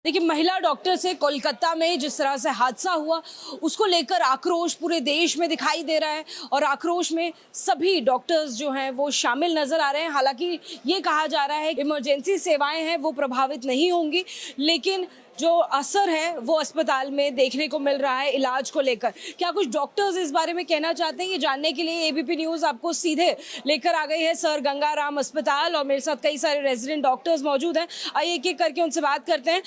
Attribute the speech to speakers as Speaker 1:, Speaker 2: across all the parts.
Speaker 1: देखिए, महिला डॉक्टर से कोलकाता में जिस तरह से हादसा हुआ, उसको लेकर आक्रोश पूरे देश में दिखाई दे रहा है और आक्रोश में सभी डॉक्टर्स जो हैं वो शामिल नजर आ रहे हैं। हालांकि ये कहा जा रहा है कि इमरजेंसी सेवाएं हैं वो प्रभावित नहीं होंगी, लेकिन जो असर है वो अस्पताल में देखने को मिल रहा है इलाज को लेकर। क्या कुछ डॉक्टर्स इस बारे में कहना चाहते हैं, ये जानने के लिए एबीपी न्यूज़ आपको सीधे लेकर आ गई है सर गंगाराम अस्पताल और मेरे साथ कई सारे रेजिडेंट डॉक्टर्स मौजूद हैं। आइए एक एक करके उनसे बात करते हैं।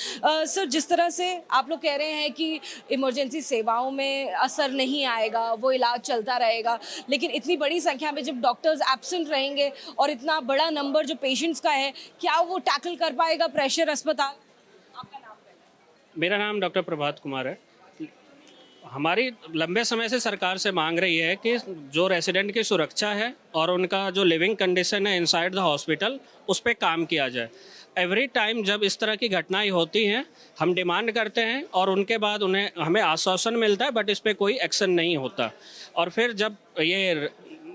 Speaker 1: सर, जिस तरह से आप लोग कह रहे हैं कि इमरजेंसी सेवाओं में असर नहीं आएगा, वो इलाज चलता रहेगा, लेकिन इतनी बड़ी संख्या में जब डॉक्टर्स एब्सेंट रहेंगे और इतना बड़ा नंबर जो पेशेंट्स का है, क्या वो टैकल कर पाएगा प्रेशर अस्पताल?
Speaker 2: मेरा नाम डॉक्टर प्रभात कुमार है। हमारी लंबे समय से सरकार से मांग रही है कि जो रेसिडेंट की सुरक्षा है और उनका जो लिविंग कंडीशन है इनसाइड द हॉस्पिटल, उस पर काम किया जाए। एवरी टाइम जब इस तरह की घटनाएं होती हैं, हम डिमांड करते हैं और उनके बाद हमें आश्वासन मिलता है, बट इस पर कोई एक्शन नहीं होता। और फिर जब ये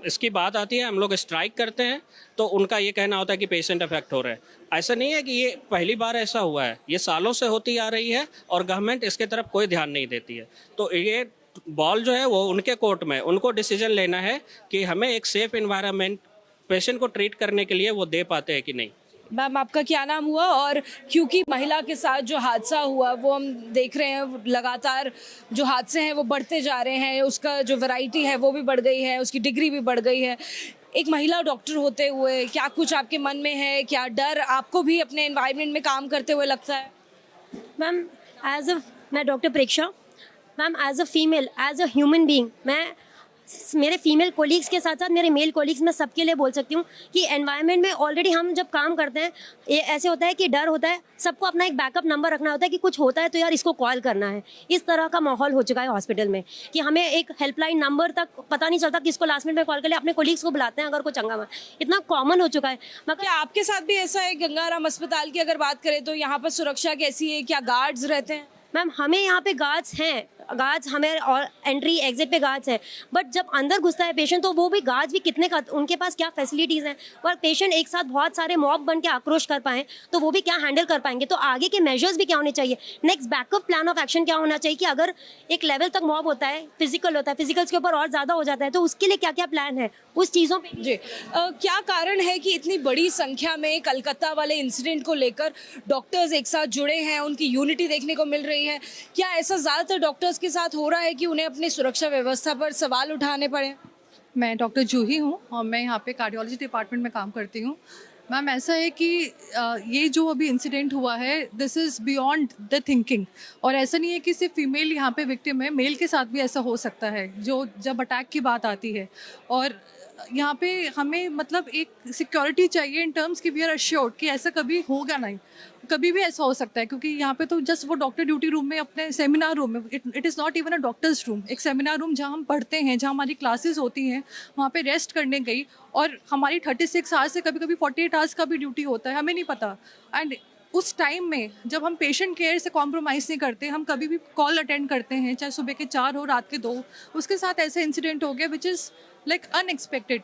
Speaker 2: इसकी बात आती है, हम लोग स्ट्राइक करते हैं, तो उनका ये कहना होता है कि पेशेंट अफेक्ट हो रहे हैं। ऐसा नहीं है कि ये पहली बार ऐसा हुआ है, ये सालों से होती आ रही है और गवर्नमेंट इसके तरफ कोई ध्यान नहीं देती है। तो ये बॉल जो है वो उनके कोर्ट में, उनको डिसीजन लेना है कि हमें एक सेफ एनवायरनमेंट पेशेंट को ट्रीट करने के लिए वो दे पाते हैं कि नहीं।
Speaker 1: मैम, आपका क्या नाम हुआ? और क्योंकि महिला के साथ जो हादसा हुआ वो हम देख रहे हैं, लगातार जो हादसे हैं वो बढ़ते जा रहे हैं, उसका जो वैरायटी है वो भी बढ़ गई है, उसकी डिग्री भी बढ़ गई है। एक महिला डॉक्टर होते हुए क्या कुछ आपके मन में है? क्या डर आपको भी अपने एनवायरनमेंट में काम करते हुए लगता है?
Speaker 3: मैम, मैं doctor Preksha ma'am, as a female, as a human being, मैं मेरे फीमेल कोलीग्स के साथ साथ मेरे मेल कोलीग्स में सबके लिए बोल सकती हूँ कि एनवायरनमेंट में ऑलरेडी हम जब काम करते हैं, ये ऐसे होता है कि डर होता है, सबको अपना एक बैकअप नंबर रखना होता है कि कुछ होता है तो यार इसको कॉल करना है। इस तरह का माहौल हो चुका है हॉस्पिटल में कि हमें एक हेल्पलाइन नंबर तक पता नहीं चलता, किसको लास्ट मिनट में कॉल कर ले, अपने कोलीग्स को बुलाते हैं अगर कोई चंगा। इतना कॉमन हो चुका है।
Speaker 1: मगर क्या आपके साथ भी ऐसा है? गंगाराम अस्पताल की अगर बात करें तो यहाँ पर सुरक्षा कैसी है? क्या गार्ड्स रहते हैं?
Speaker 3: मैम, हमें यहाँ पे गार्ड्स हैं, गार्ड्स हमें और एंट्री एग्जिट पे गार्ड्स हैं, बट जब अंदर घुसता है पेशेंट तो वो भी गार्ड्स भी कितने का, उनके पास क्या फैसिलिटीज़ हैं, और पेशेंट एक साथ बहुत सारे मॉब बन के आक्रोश कर पाएँ तो वो भी क्या हैंडल कर पाएंगे? तो आगे के मेजर्स भी क्या होने चाहिए, next backup plan of action क्या होना चाहिए कि अगर एक लेवल तक मॉब होता है, फिजिकल होता है, फिजिकल्स के ऊपर और ज़्यादा हो जाता है, तो उसके लिए क्या क्या प्लान है उस चीज़ों पर
Speaker 1: जी। क्या कारण है कि इतनी बड़ी संख्या में कलकत्ता वाले इंसिडेंट को लेकर डॉक्टर्स एक साथ जुड़े हैं, उनकी यूनिटी देखने को मिल रही है? क्या ऐसा ज़्यादातर डॉक्टर्स के साथ हो रहा है कि उन्हें अपनी सुरक्षा व्यवस्था पर सवाल उठाने पड़े?
Speaker 4: मैं डॉक्टर जूही हूँ और मैं यहाँ पे कार्डियोलॉजी डिपार्टमेंट में काम करती हूँ। मैम, ऐसा है कि ये जो अभी इंसिडेंट हुआ है, this is beyond the thinking. और ऐसा नहीं है कि सिर्फ फीमेल यहाँ पे विक्टिम है, मेल के साथ भी ऐसा हो सकता है जो जब अटैक की बात आती है। और यहाँ पे हमें मतलब एक सिक्योरिटी चाहिए इन टर्म्स कि वी आर अश्योर्ड कि ऐसा कभी होगा नहीं, कभी भी ऐसा हो सकता है। क्योंकि यहाँ पे तो जस्ट वो डॉक्टर ड्यूटी रूम में, अपने सेमिनार रूम में, it is not even a doctor's room, एक सेमिनार रूम जहाँ हम पढ़ते हैं, जहाँ हमारी क्लासेस होती हैं, वहाँ पे रेस्ट करने गई और हमारी 36 आवर्स से कभी कभी 48 आवर्स का भी ड्यूटी होता है, हमें नहीं पता। एंड उस टाइम में जब हम पेशेंट केयर से कॉम्प्रोमाइज़ नहीं करते, हम कभी भी कॉल अटेंड करते हैं, चाहे सुबह के 4 हो, रात के 2, उसके साथ ऐसे इंसिडेंट हो गया विच इज़ लाइक अनएक्सपेक्टेड।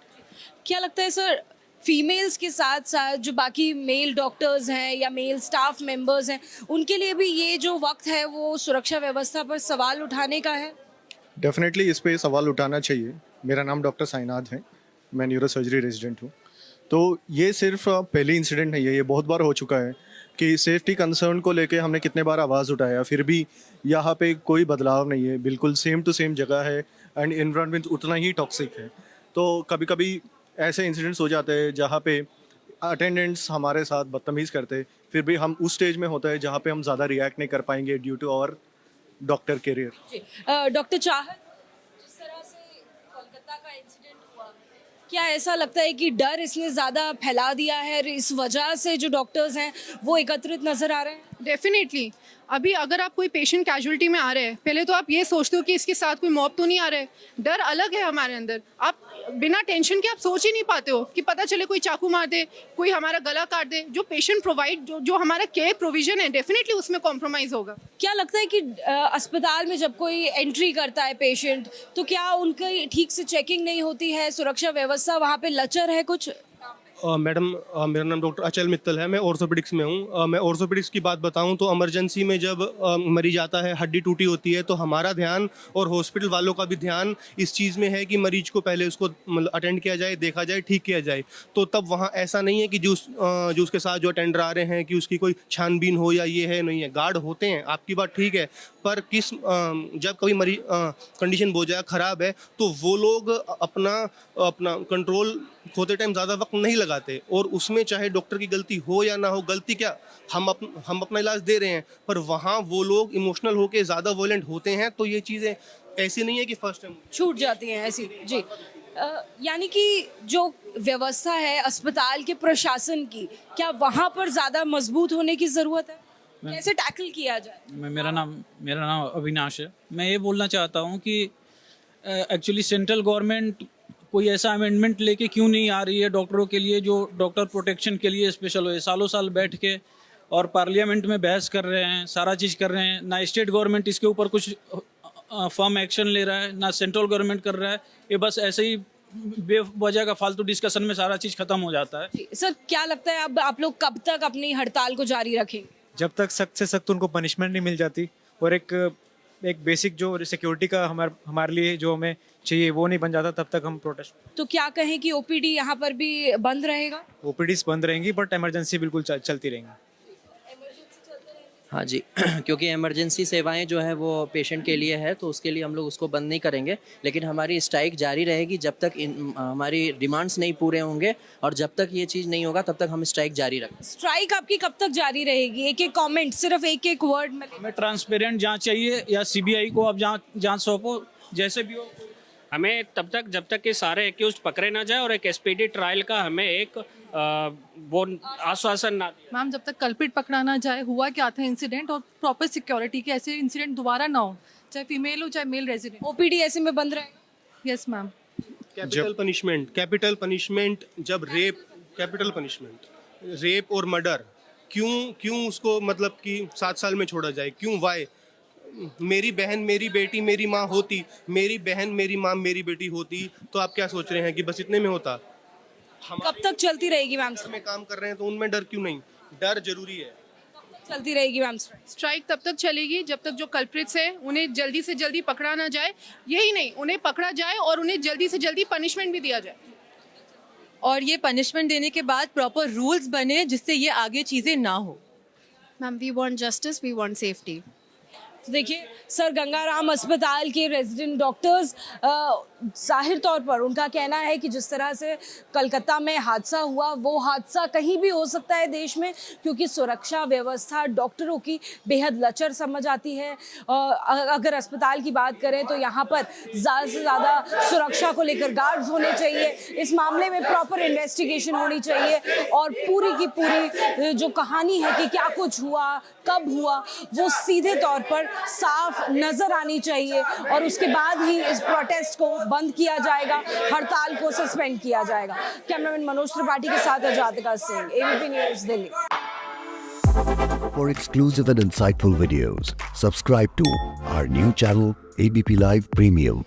Speaker 1: क्या लगता है सर, फीमेल्स के साथ साथ जो बाकी मेल डॉक्टर्स हैं या मेल स्टाफ मेंबर्स हैं, उनके लिए भी ये जो वक्त है वो सुरक्षा व्यवस्था पर सवाल उठाने का है?
Speaker 5: डेफिनेटली इस पे सवाल उठाना चाहिए। मेरा नाम डॉक्टर साइनाथ है, मैं न्यूरो सर्जरी रेजिडेंट हूँ। तो ये सिर्फ पहली इंसिडेंट नहीं है, ये बहुत बार हो चुका है कि सेफ्टी कंसर्न को लेके हमने कितने बार आवाज़ उठाया, फिर भी यहाँ पे कोई बदलाव नहीं है। बिल्कुल सेम टू सेम जगह है एंड एनवायरनमेंट उतना ही टॉक्सिक है। तो कभी कभी ऐसे इंसिडेंट्स हो जाते हैं जहाँ पे अटेंडेंट्स हमारे साथ बदतमीज़ करते, फिर भी हम उस स्टेज में होता है जहाँ पे हम ज़्यादा रिएक्ट नहीं कर पाएंगे due to our doctor career.
Speaker 1: Doctor Chahat, जिस तरह से कोलकाता का इंसिडेंट हुआ, क्या ऐसा लगता है कि डर इसने ज़्यादा फैला दिया है, इस वजह से जो डॉक्टर्स हैं वो एकत्रित नज़र आ रहे हैं?
Speaker 6: डेफिनेटली। अभी अगर आप कोई पेशेंट कैजुअलिटी में आ रहे हैं, पहले तो आप ये सोचते हो कि इसके साथ कोई मॉब तो नहीं आ रहा है। डर अलग है हमारे अंदर। आप बिना टेंशन के आप सोच ही नहीं पाते हो कि पता चले कोई चाकू मार दे, कोई हमारा गला काट दे। जो पेशेंट प्रोवाइड, जो हमारा केयर प्रोविजन है, डेफिनेटली उसमें कॉम्प्रोमाइज़ होगा।
Speaker 1: क्या लगता है कि अस्पताल में जब कोई एंट्री करता है पेशेंट, तो क्या उनकी ठीक से चेकिंग नहीं होती है? सुरक्षा व्यवस्था वहाँ पे लचर है कुछ?
Speaker 7: मैडम मेरा नाम डॉक्टर अचल मित्तल है, मैं ऑर्थोपेडिक्स में हूँ। मैं ऑर्थोपेडिक्स की बात बताऊँ तो इमरजेंसी में जब मरीज आता है, हड्डी टूटी होती है, तो हमारा ध्यान और हॉस्पिटल वालों का भी ध्यान इस चीज़ में है कि मरीज को पहले उसको मतलब अटेंड किया जाए, देखा जाए, ठीक किया जाए। तो तब वहाँ ऐसा नहीं है कि जो उसके साथ जो अटेंडर आ रहे हैं कि उसकी कोई छानबीन हो या ये है नहीं है। गार्ड होते हैं, आपकी बात ठीक है, पर जब कभी मरीज कंडीशन बहुत ज़्यादा ख़राब है तो वो लोग अपना कंट्रोल खोते टाइम ज़्यादा वक्त नहीं लगाते, और उसमें चाहे डॉक्टर की गलती हो या ना हो, गलती क्या, हम अपना इलाज दे रहे हैं, पर वहाँ वो लोग इमोशनल होके ज़्यादा वॉयलेंट होते हैं। तो ये चीज़ें ऐसी नहीं है कि फर्स्ट टाइम
Speaker 1: छूट जाती हैं ऐसी। जी यानी कि जो व्यवस्था है अस्पताल के प्रशासन की, क्या वहाँ पर ज़्यादा मजबूत होने की ज़रूरत है? कैसे टैकल किया जाए?
Speaker 8: मेरा नाम अविनाश है। मैं ये बोलना चाहता हूँ कि एक्चुअली सेंट्रल गवर्नमेंट कोई ऐसा अमेंडमेंट लेके क्यों नहीं आ रही है डॉक्टरों के लिए, जो डॉक्टर प्रोटेक्शन के लिए स्पेशल हो। सालों साल बैठ के और पार्लियामेंट में बहस कर रहे हैं, सारा चीज़ कर रहे हैं, ना स्टेट गवर्नमेंट इसके ऊपर कुछ फर्म एक्शन ले रहा है, ना सेंट्रल गवर्नमेंट कर रहा है। ये बस ऐसे ही बेवजह का फालतू डिस्कशन में सारा चीज़ खत्म हो जाता है।
Speaker 1: सर क्या लगता है अब आप लोग कब तक अपनी हड़ताल को जारी रखेंगे?
Speaker 9: जब तक सख्त से सख्त उनको पनिशमेंट नहीं मिल जाती और एक बेसिक जो सिक्योरिटी का हमारे लिए जो हमें चाहिए वो नहीं बन जाता, तब तक हम प्रोटेस्ट।
Speaker 1: तो क्या कहें कि ओपीडी यहाँ पर भी बंद रहेगा?
Speaker 9: ओपीडीज बंद रहेंगी बट इमरजेंसी बिल्कुल चलती रहेंगी।
Speaker 10: हाँ जी क्योंकि इमरजेंसी सेवाएं जो है वो पेशेंट के लिए है, तो उसके लिए हम लोग उसको बंद नहीं करेंगे, लेकिन हमारी स्ट्राइक जारी रहेगी जब तक हमारी डिमांड्स नहीं पूरे होंगे, और जब तक ये चीज़ नहीं होगा तब तक हम स्ट्राइक जारी रखेंगे।
Speaker 1: स्ट्राइक आपकी कब तक जारी रहेगी? एक एक कमेंट, सिर्फ एक एक वर्ड में।
Speaker 8: हमें ट्रांसपेरेंट जांच चाहिए, या सीबीआई को आप जांच सौंपो, जैसे भी हो।
Speaker 2: हमें तब तक जब तक कि सारे एक्यूज पकड़े ना जाए और एक स्पीडी ट्रायल का हमें एक वो आश्वासन ना।
Speaker 4: मैम जब तक कल्प्रिट पकड़ा ना जाए, हुआ क्या था इंसिडेंट, और प्रॉपर सिक्योरिटी के ऐसे इंसिडेंट दोबारा ना हो, चाहे फीमेल हो चाहे मेल रेजिडेंट।
Speaker 1: ओपीडी ऐसे में बंद रहेगा?
Speaker 4: Yes ma'am.
Speaker 7: कैपिटल पनिशमेंट जब रेप और मर्डर क्यों उसको मतलब कि 7 साल में छोड़ा जाए? क्यों? वाई? मेरी बहन मेरी बेटी मेरी माँ होती, मेरी बहन मेरी माँ मेरी बेटी होती, तो आप क्या सोच रहे हैं कि बस इतने में होता?
Speaker 1: कब तक चलती रहेगी मैम?
Speaker 7: में काम कर रहे हैं तो उनमें डर क्यों नहीं? डर जरूरी है।
Speaker 1: चलती रहेगी मैम
Speaker 6: स्ट्राइक तब तक चलेगी जब तक जो कल्प्रिट्स हैं उन्हें जल्दी से जल्दी पकड़ा ना जाए। यही नहीं, उन्हें पकड़ा जाए और उन्हें जल्दी से जल्दी पनिशमेंट भी दिया जाए।
Speaker 11: और ये पनिशमेंट देने के बाद प्रॉपर रूल्स बने जिससे ये आगे चीज़ें ना हो।
Speaker 6: Ma'am we want justice, we want safety.
Speaker 1: तो देखिए सर गंगाराम अस्पताल के रेजिडेंट डॉक्टर्स जाहिर तौर पर उनका कहना है कि जिस तरह से कलकत्ता में हादसा हुआ, वो हादसा कहीं भी हो सकता है देश में, क्योंकि सुरक्षा व्यवस्था डॉक्टरों की बेहद लचर समझ आती है। अगर अस्पताल की बात करें तो यहाँ पर ज़्यादा से ज़्यादा सुरक्षा को लेकर गार्ड्स होने चाहिए, इस मामले में प्रॉपर इन्वेस्टिगेशन होनी चाहिए, और पूरी की पूरी जो कहानी है कि क्या कुछ हुआ, कब हुआ, वो सीधे तौर पर साफ नजर आनी चाहिए, और उसके बाद ही इस प्रोटेस्ट को बंद किया जाएगा, हड़ताल को सस्पेंड किया जाएगा। कैमरामैन मनोज त्रिपाठी के साथ आजादिका Singh, ABP news Delhi.
Speaker 12: For exclusive and insightful videos, subscribe to our new channel ABP Live Premium.